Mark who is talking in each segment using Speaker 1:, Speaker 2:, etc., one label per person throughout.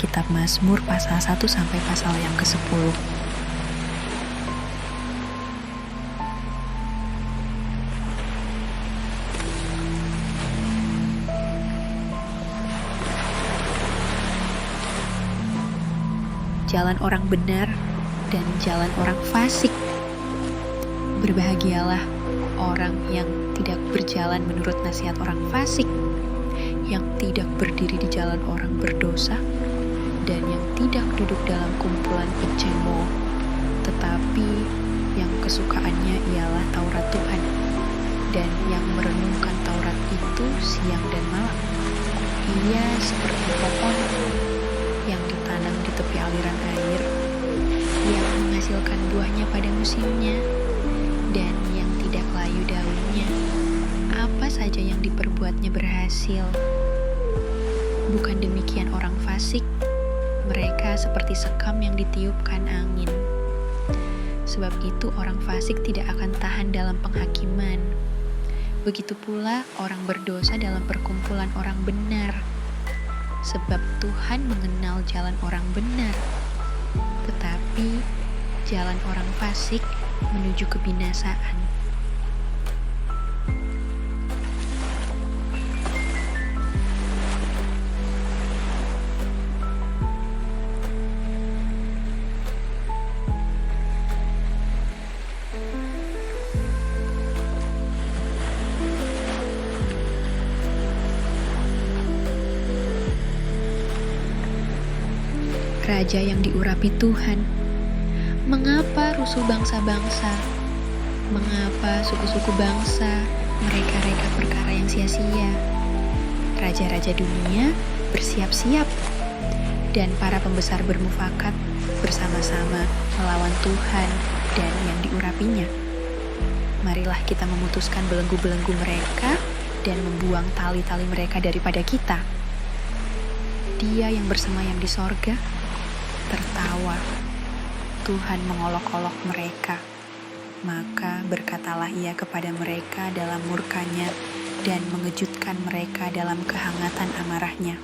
Speaker 1: kitab Mazmur pasal 1 sampai pasal yang ke-10. Jalan orang benar dan jalan orang fasik. Berbahagialah orang yang tidak berjalan menurut nasihat orang fasik, yang tidak berdiri di jalan orang berdosa, dan yang tidak duduk dalam kumpulan pencemooh, tetapi yang kesukaannya ialah Taurat Tuhan, dan yang merenungkan Taurat itu siang dan malam. Ia seperti pohon yang ditanam di tepi aliran air, yang menghasilkan buahnya pada musimnya, dan yang tidak layu daunnya. Apa saja yang diperbuatnya berhasil. Bukan demikian orang fasik, mereka seperti sekam yang ditiupkan angin. Sebab itu orang fasik tidak akan tahan dalam penghakiman. Begitu pula orang berdosa dalam perkumpulan orang benar. Sebab Tuhan mengenal jalan orang benar, tetapi jalan orang fasik menuju kebinasaan. Raja yang diurapi Tuhan. Mengapa rusuh bangsa-bangsa? Mengapa suku-suku bangsa mereka-reka perkara yang sia-sia? Raja-raja dunia bersiap-siap, dan para pembesar bermufakat bersama-sama melawan Tuhan dan yang diurapinya. Marilah kita memutuskan belenggu-belenggu mereka dan membuang tali-tali mereka daripada kita. Dia yang bersemayam di sorga tertawa. Tuhan mengolok-olok mereka. Maka berkatalah ia kepada mereka dalam murkanya dan mengejutkan mereka dalam kehangatan amarahnya.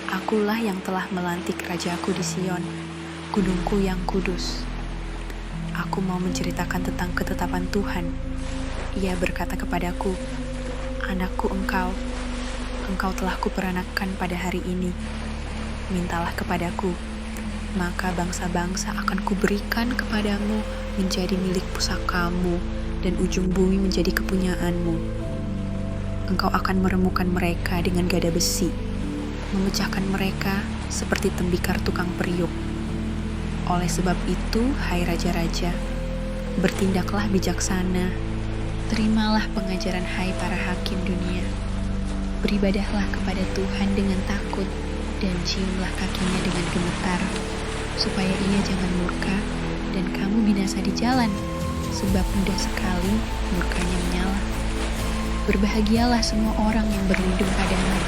Speaker 1: Akulah yang telah melantik rajaku di Sion, gunungku yang kudus. Aku mau menceritakan tentang ketetapan Tuhan. Ia berkata kepadaku, "Anakku, engkau telah kuperanakan pada hari ini. Mintalah kepadaku, maka bangsa-bangsa akan kuberikan kepadamu menjadi milik pusakamu dan ujung bumi menjadi kepunyaanmu. Engkau akan meremukan mereka dengan gada besi, memecahkan mereka seperti tembikar tukang periuk. Oleh sebab itu, hai raja-raja, bertindaklah bijaksana, terimalah pengajaran hai para hakim dunia. Beribadahlah kepada Tuhan dengan takut, dan ciumlah kakinya dengan gemetar, supaya ia jangan murka dan kamu binasa di jalan, sebab mudah sekali murkanya menyala. Berbahagialah semua orang yang berlindung padanya."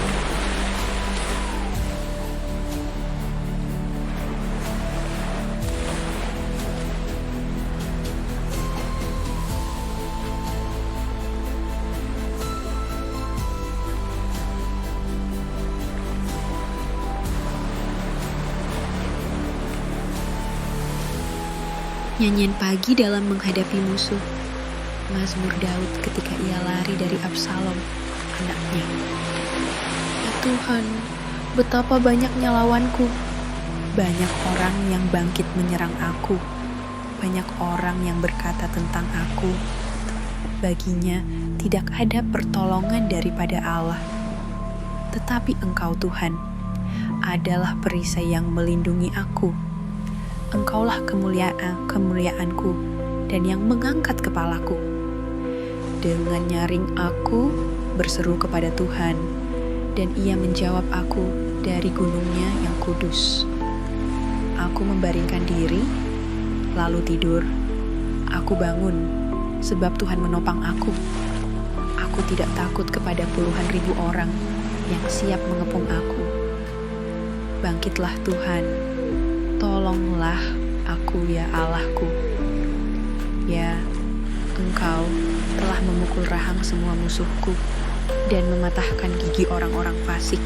Speaker 1: Nyanyian pagi dalam menghadapi musuh. Mazmur Daud ketika ia lari dari Absalom, anaknya. Ya Tuhan, betapa banyaknya lawanku. Banyak orang yang bangkit menyerang aku. Banyak orang yang berkata tentang aku. Baginya tidak ada pertolongan daripada Allah. Tetapi Engkau Tuhan adalah perisai yang melindungi aku. Engkaulah kemuliaanku dan yang mengangkat kepalaku. Dengan nyaring aku berseru kepada Tuhan, dan ia menjawab aku dari gunungnya yang kudus. Aku membaringkan diri, lalu tidur. Aku bangun, sebab Tuhan menopang aku. Aku tidak takut kepada puluhan ribu orang yang siap mengepung aku. Bangkitlah Tuhan, tolonglah aku ya Allahku. Ya, Engkau telah memukul rahang semua musuhku dan mematahkan gigi orang-orang fasik.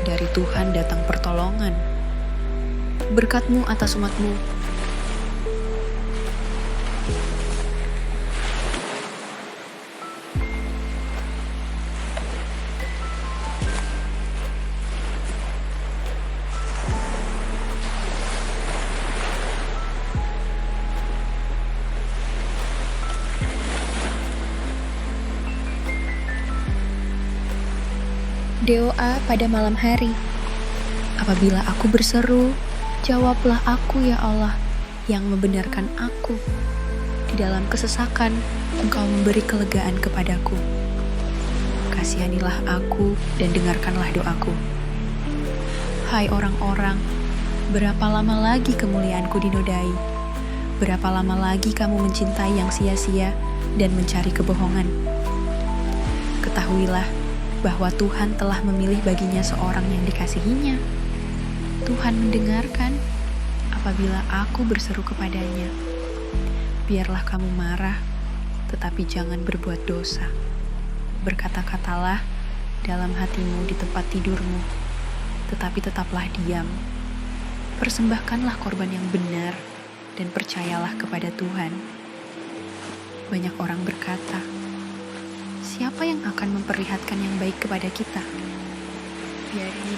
Speaker 1: Dari Tuhan datang pertolongan. Berkat-Mu atas umat-Mu. Doa pada malam hari. Apabila aku berseru, jawablah aku ya Allah yang membenarkan aku. Di dalam kesesakan, Engkau memberi kelegaan kepadaku. Kasihanilah aku dan dengarkanlah doaku. Hai orang-orang, berapa lama lagi kemuliaanku dinodai? Berapa lama lagi kamu mencintai yang sia-sia dan mencari kebohongan? Ketahuilah bahwa Tuhan telah memilih baginya seorang yang dikasihinya. Tuhan mendengarkan apabila aku berseru kepadanya. Biarlah kamu marah, tetapi jangan berbuat dosa. Berkata-katalah dalam hatimu di tempat tidurmu, tetapi tetaplah diam. Persembahkanlah korban yang benar dan percayalah kepada Tuhan. Banyak orang berkata, siapa yang akan memperlihatkan yang baik kepada kita?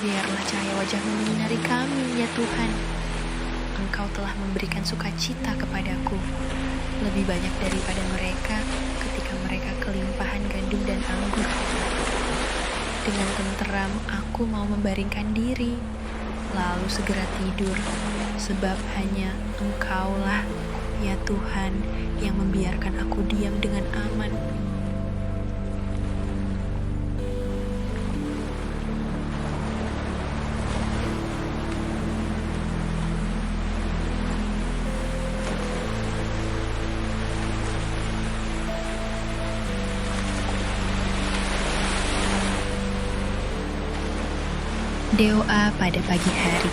Speaker 1: Biarlah cahaya wajah-Mu menyinari kami, ya Tuhan. Engkau telah memberikan sukacita kepadaku, lebih banyak daripada mereka ketika mereka kelimpahan gandum dan anggur. Dengan tenteram aku mau membaringkan diri, lalu segera tidur, sebab hanya Engkaulah, ya Tuhan, yang membiarkan aku diam dengan aman. Doa pada pagi hari.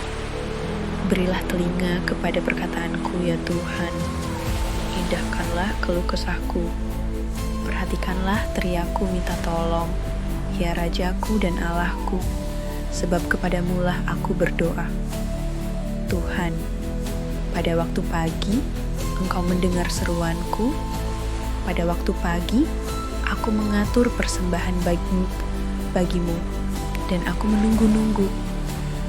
Speaker 1: Berilah telinga kepada perkataanku ya Tuhan. Indahkanlah keluh kesahku. Perhatikanlah teriakku minta tolong, ya Rajaku dan Allahku, sebab kepadamu-lah aku berdoa. Tuhan, pada waktu pagi Engkau mendengar seruanku. Pada waktu pagi aku mengatur persembahan bagimu. Dan aku menunggu-nunggu,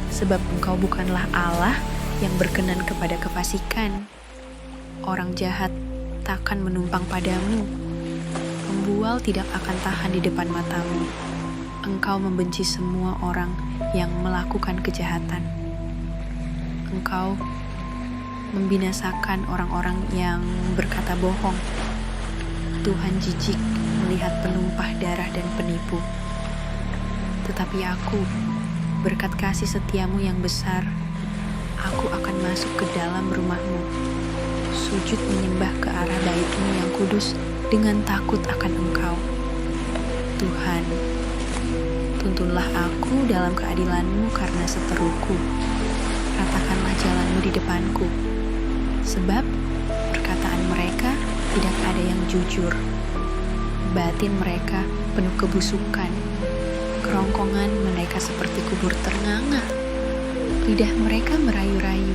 Speaker 1: sebab Engkau bukanlah Allah yang berkenan kepada kefasikan. Orang jahat takkan menumpang padamu. Pembual tidak akan tahan di depan matamu. Engkau membenci semua orang yang melakukan kejahatan. Engkau membinasakan orang-orang yang berkata bohong. Tuhan jijik melihat penumpah darah dan penipu. Tetapi aku, berkat kasih setiamu yang besar, aku akan masuk ke dalam rumahmu, sujud menyembah ke arah bait-Mu yang kudus dengan takut akan Engkau. Tuhan, tuntunlah aku dalam keadilan-Mu karena seteruku. Ratakanlah jalan-Mu di depanku, sebab perkataan mereka tidak ada yang jujur. Batin mereka penuh kebusukan. Kerongkongan mereka seperti kubur ternganga. Lidah mereka merayu-rayu.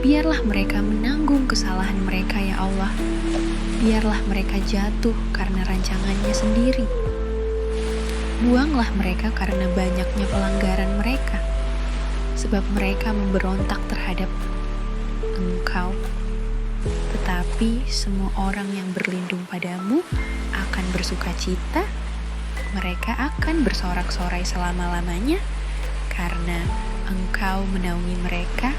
Speaker 1: Biarlah mereka menanggung kesalahan mereka, ya Allah. Biarlah mereka jatuh karena rancangannya sendiri. Buanglah mereka karena banyaknya pelanggaran mereka, sebab mereka memberontak terhadap Engkau. Tetapi semua orang yang berlindung padamu akan bersukacita. Mereka akan bersorak-sorai selama-lamanya karena Engkau menaungi mereka,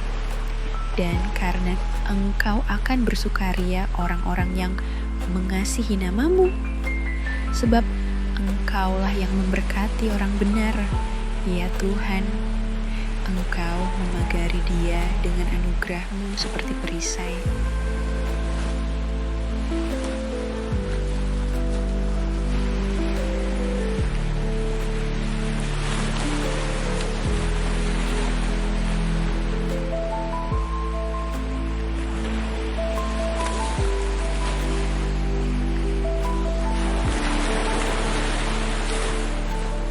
Speaker 1: dan karena Engkau akan bersukaria orang-orang yang mengasihi nama-Mu. Sebab Engkaulah yang memberkati orang benar, ya Tuhan. Engkau memagari dia dengan anugerah-Mu seperti perisai.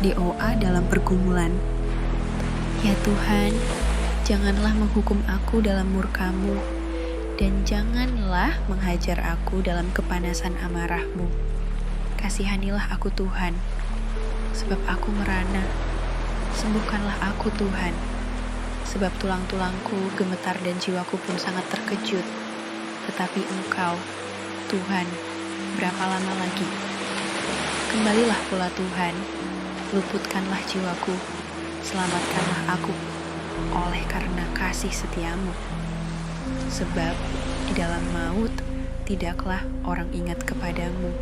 Speaker 1: Doa dalam pergumulan. Ya Tuhan, janganlah menghukum aku dalam murka-Mu, dan janganlah menghajar aku dalam kepanasan amarah-Mu. Kasihanilah aku Tuhan, sebab aku merana. Sembuhkanlah aku Tuhan, sebab tulang-tulangku gemetar dan jiwaku pun sangat terkejut. Tetapi Engkau, Tuhan, berapa lama lagi? Kembalilah pula Tuhan, luputkanlah jiwaku, selamatkanlah aku, oleh karena kasih setia-Mu. Sebab di dalam maut tidaklah orang ingat kepadamu.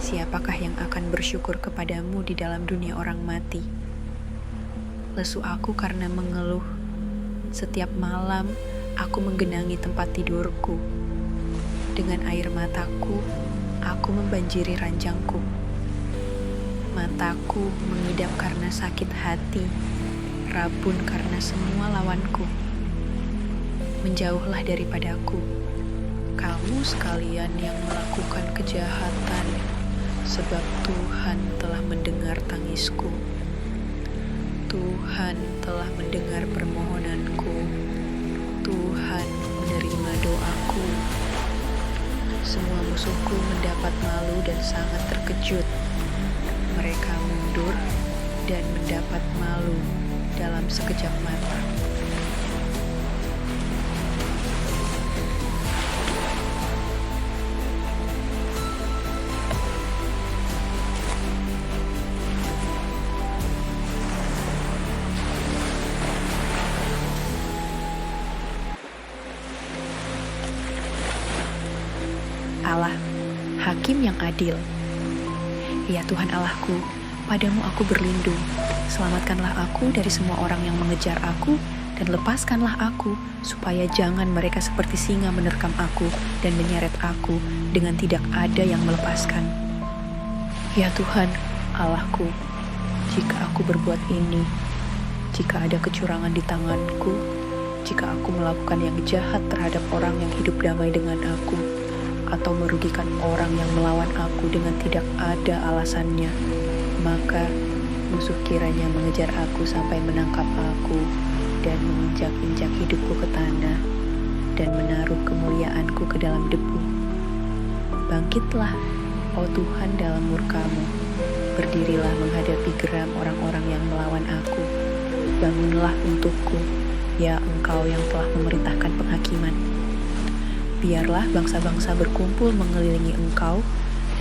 Speaker 1: Siapakah yang akan bersyukur kepadamu di dalam dunia orang mati? Lesu aku karena mengeluh. Setiap malam aku menggenangi tempat tidurku. Dengan air mataku, aku membanjiri ranjangku. Mataku mengidap karena sakit hati, rabun karena semua lawanku. Menjauhlah daripadaku, kamu sekalian yang melakukan kejahatan, sebab Tuhan telah mendengar tangisku. Tuhan telah mendengar permohonanku. Tuhan menerima doaku. Semua musuhku mendapat malu dan sangat terkejut. Mereka mundur dan mendapat malu dalam sekejap mata. Allah, Hakim yang adil. Ya Tuhan Allahku, padamu aku berlindung. Selamatkanlah aku dari semua orang yang mengejar aku, dan lepaskanlah aku, supaya jangan mereka seperti singa menerkam aku dan menyeret aku dengan tidak ada yang melepaskan. Ya Tuhan Allahku, jika aku berbuat ini, jika ada kecurangan di tanganku, jika aku melakukan yang jahat terhadap orang yang hidup damai dengan aku, atau merugikan orang yang melawan aku dengan tidak ada alasannya, maka musuh kiranya mengejar aku sampai menangkap aku dan menginjak-injak hidupku ke tanah dan menaruh kemuliaanku ke dalam debu. Bangkitlah, oh Tuhan, dalam murka-Mu. Berdirilah menghadapi geram orang-orang yang melawan aku. Bangunlah untukku, ya Engkau yang telah memerintahkan penghakiman. Biarlah bangsa-bangsa berkumpul mengelilingi Engkau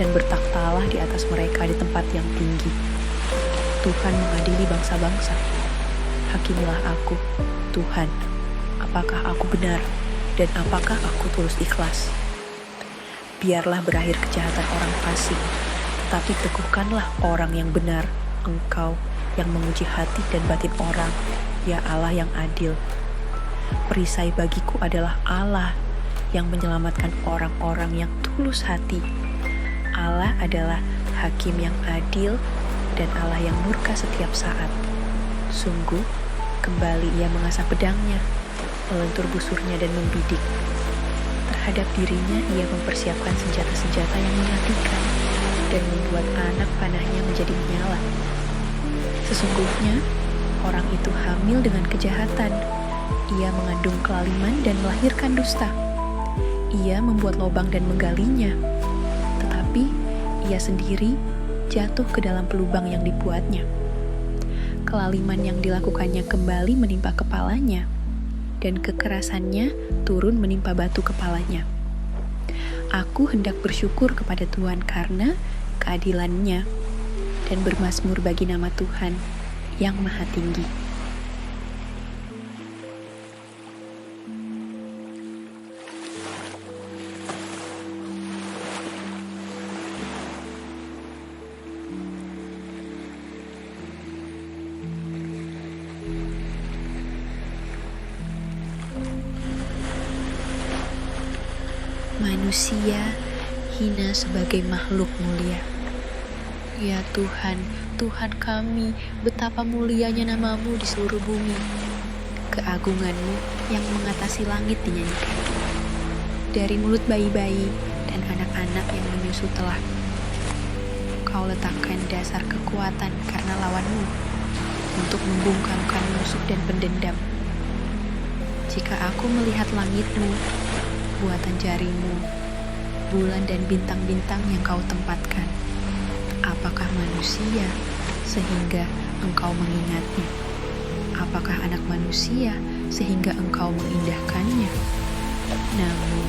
Speaker 1: dan bertakhtalah di atas mereka di tempat yang tinggi. Tuhan mengadili bangsa-bangsa. Hakimilah aku, Tuhan, apakah aku benar dan apakah aku tulus ikhlas. Biarlah berakhir kejahatan orang fasik, tetapi teguhkanlah orang yang benar, Engkau yang menguji hati dan batin orang, ya Allah yang adil. Perisai bagiku adalah Allah yang menyelamatkan orang-orang yang tulus hati. Allah adalah Hakim yang adil dan Allah yang murka setiap saat. Sungguh, kembali Ia mengasah pedangnya, melentur busurnya dan membidik. Terhadap dirinya Ia mempersiapkan senjata-senjata yang mematikan dan membuat anak panahnya menjadi menyala. Sesungguhnya, orang itu hamil dengan kejahatan. Ia mengandung kelaliman dan melahirkan dusta. Ia membuat lubang dan menggalinya, tetapi ia sendiri jatuh ke dalam pelubang yang dibuatnya. Kelaliman yang dilakukannya kembali menimpa kepalanya, dan kekerasannya turun menimpa batu kepalanya. Aku hendak bersyukur kepada Tuhan karena keadilan-Nya, dan bermazmur bagi nama Tuhan yang Maha Tinggi. Manusia hina sebagai makhluk mulia. Ya Tuhan, Tuhan kami, betapa mulianya nama-Mu di seluruh bumi. Keagungan-Mu yang mengatasi langit dinyanyikan. Dari mulut bayi-bayi dan anak-anak yang menyusu telah Kau letakkan dasar kekuatan karena lawan-Mu. untuk membungkamkan musuh dan pendendam. Jika aku melihat langitmu, buatan jarimu, bulan dan bintang-bintang yang kau tempatkan, apakah manusia sehingga engkau mengingatnya? Apakah anak manusia sehingga engkau mengindahkannya? Namun,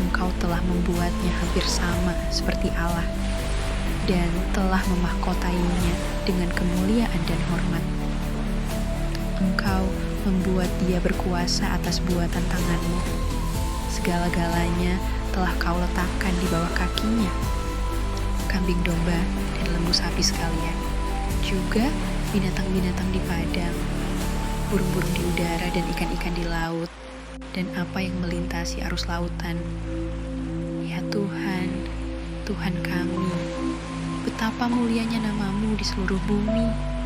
Speaker 1: engkau telah membuatnya hampir sama seperti Allah dan telah memahkotainya dengan kemuliaan dan hormat. Engkau membuat dia berkuasa atas buatan tanganmu. Segala-galanya telah kau letakkan di bawah kakinya. Kambing domba dan lembu sapi sekalian, juga binatang-binatang di padang, burung-burung di udara dan ikan-ikan di laut, dan apa yang melintasi arus lautan. Ya Tuhan, Tuhan kami, betapa mulianya nama-Mu di seluruh bumi.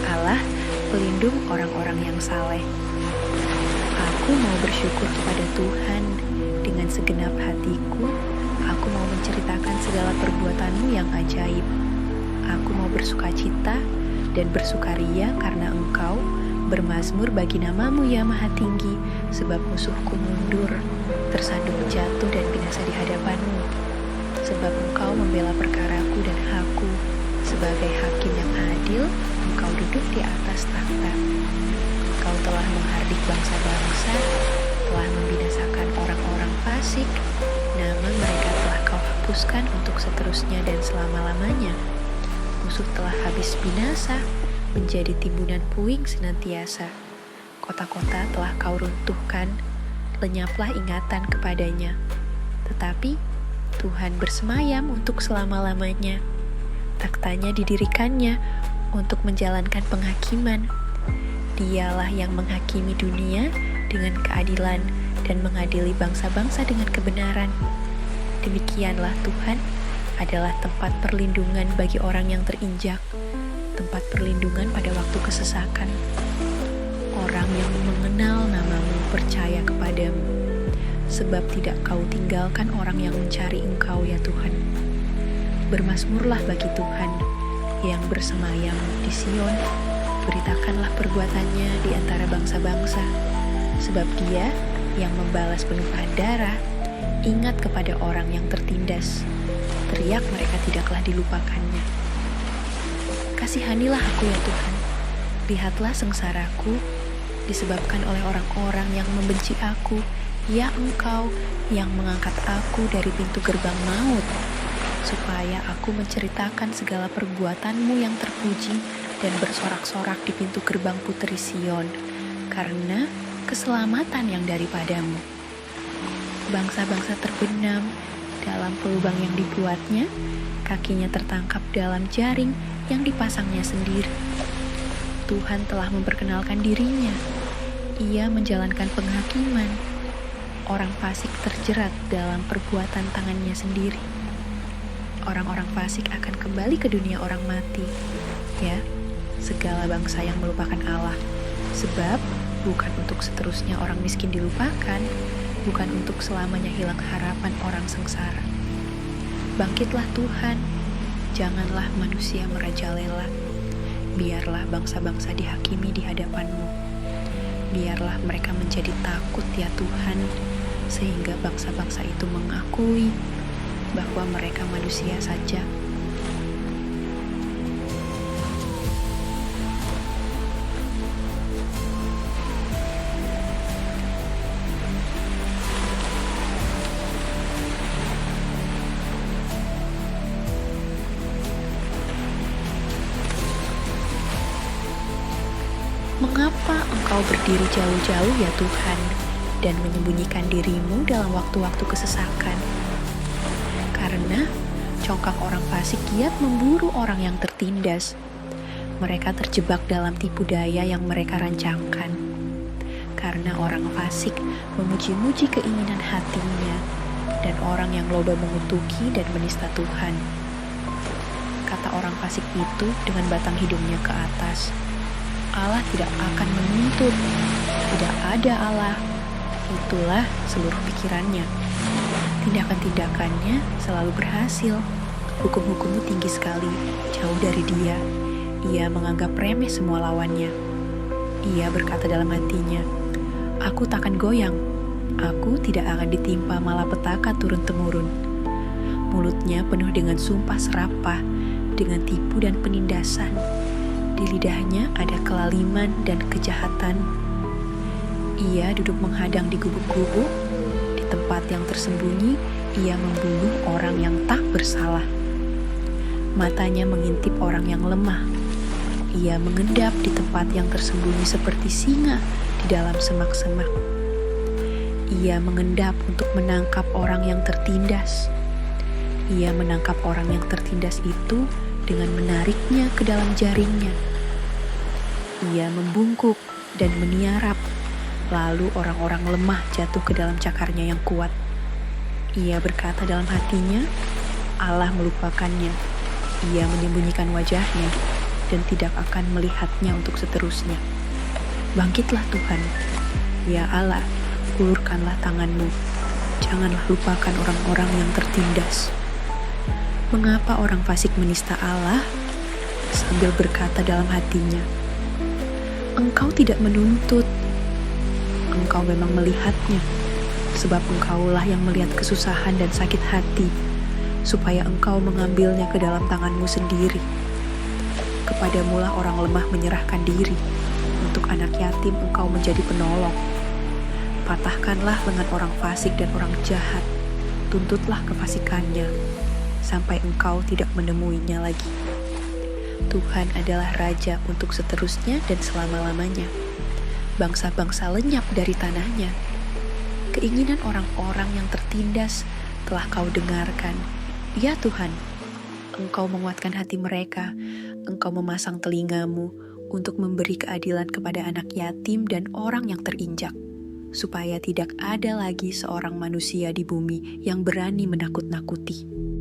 Speaker 1: Allah, pelindung orang-orang yang saleh. Aku mau bersyukur kepada Tuhan dengan segenap hatiku. Aku mau menceritakan segala perbuatan-Mu yang ajaib. Aku mau bersukacita dan bersukaria karena Engkau bermazmur bagi nama-Mu ya Maha Tinggi, sebab musuhku mundur, tersandung jatuh dan binasa di hadapan-Mu. Sebab Engkau membela perkaraku dan hakku, sebagai hakim yang adil, Engkau duduk di atas takhta. Engkau telah menghardik bangsa-bangsa, telah membinasakan orang-orang fasik, nama mereka telah Kau hapuskan untuk seterusnya dan selama-lamanya. Musuh telah habis binasa, menjadi timbunan puing senantiasa. Kota-kota telah Kau runtuhkan, lenyaplah ingatan kepadanya. Tetapi Tuhan bersemayam untuk selama-lamanya. Takhtanya didirikannya untuk menjalankan penghakiman. Dialah yang menghakimi dunia dengan keadilan dan mengadili bangsa-bangsa dengan kebenaran. Demikianlah Tuhan adalah tempat perlindungan bagi orang yang terinjak, tempat perlindungan pada waktu kesesakan. Orang yang mengenal nama-Mu percaya kepadamu, sebab tidak Kau tinggalkan orang yang mencari Engkau ya Tuhan. Bermazmurlah bagi Tuhan yang bersemayam di Sion, beritakanlah perbuatannya di antara bangsa-bangsa, sebab Dia yang membalas penumpahan darah, ingat kepada orang yang tertindas, teriak mereka tidaklah dilupakannya. Kasihanilah aku ya Tuhan, lihatlah sengsaraku, disebabkan oleh orang-orang yang membenci aku, ya Engkau yang mengangkat aku dari pintu gerbang maut, supaya aku menceritakan segala perbuatan-Mu yang terpuji dan bersorak-sorak di pintu gerbang puteri Sion, karena keselamatan yang daripadamu. Bangsa-bangsa terbenam dalam pelubang yang dibuatnya, kakinya tertangkap dalam jaring yang dipasangnya sendiri. Tuhan telah memperkenalkan dirinya, Ia menjalankan penghakiman. Orang fasik terjerat dalam perbuatan tangannya sendiri. Orang-orang fasik akan kembali ke dunia orang mati, ya, segala bangsa yang melupakan Allah. Sebab bukan untuk seterusnya orang miskin dilupakan, bukan untuk selamanya hilang harapan orang sengsara. Bangkitlah Tuhan, janganlah manusia merajalela. Biarlah bangsa-bangsa dihakimi di hadapan-Mu. Biarlah mereka menjadi takut ya Tuhan, sehingga bangsa-bangsa itu mengakui bahwa mereka manusia saja. Mengapa Engkau berdiri jauh-jauh ya Tuhan, dan menyembunyikan diri-Mu dalam waktu-waktu kesesakan? Karena congkak orang fasik giat memburu orang yang tertindas. Mereka terjebak dalam tipu daya yang mereka rancangkan. Karena orang fasik memuji-muji keinginan hatinya,
Speaker 2: dan orang yang loba mengutuki dan menista Tuhan. Kata orang fasik itu dengan batang hidungnya ke atas, Allah tidak akan menuntut, tidak ada Allah. Itulah seluruh pikirannya. Tindakan-tindakannya selalu berhasil. Hukum-hukummu tinggi sekali, jauh dari dia. Ia menganggap remeh semua lawannya. Ia berkata dalam hatinya, aku takkan goyang. Aku tidak akan ditimpa malapetaka turun-temurun. Mulutnya penuh dengan sumpah serapah, dengan tipu dan penindasan. Di lidahnya ada kelaliman dan kejahatan. Ia duduk menghadang di gubuk-gubuk. Di tempat yang tersembunyi, ia membunuh orang yang tak bersalah. Matanya mengintip orang yang lemah. Ia mengendap di tempat yang tersembunyi seperti singa di dalam semak-semak. Ia mengendap untuk menangkap orang yang tertindas. Ia menangkap orang yang tertindas itu dengan menariknya ke dalam jaringnya. Ia membungkuk dan meniarap, lalu orang-orang lemah jatuh ke dalam cakarnya yang kuat. Ia berkata dalam hatinya, Allah melupakannya. Ia menyembunyikan wajahnya dan tidak akan melihatnya untuk seterusnya. Bangkitlah Tuhan, ya Allah, ulurkanlah tanganmu. Janganlah lupakan orang-orang yang tertindas. Mengapa orang fasik menista Allah? Sambil berkata dalam hatinya, Engkau tidak menuntut. Engkau memang melihatnya, sebab Engkaulah yang melihat kesusahan dan sakit hati, supaya Engkau mengambilnya ke dalam tanganmu sendiri. Kepadamulah orang lemah menyerahkan diri, untuk anak yatim Engkau menjadi penolong. Patahkanlah lengan orang fasik dan orang jahat, tuntutlah kefasikannya, sampai Engkau tidak menemuinya lagi. Tuhan adalah Raja untuk seterusnya dan selama-lamanya. Bangsa-bangsa lenyap dari tanahnya. Keinginan orang-orang yang tertindas telah Kau dengarkan. Ya Tuhan, Engkau menguatkan hati mereka. Engkau memasang telingamu untuk memberi keadilan kepada anak yatim dan orang yang terinjak, supaya tidak ada lagi seorang manusia di bumi yang berani menakut-nakuti.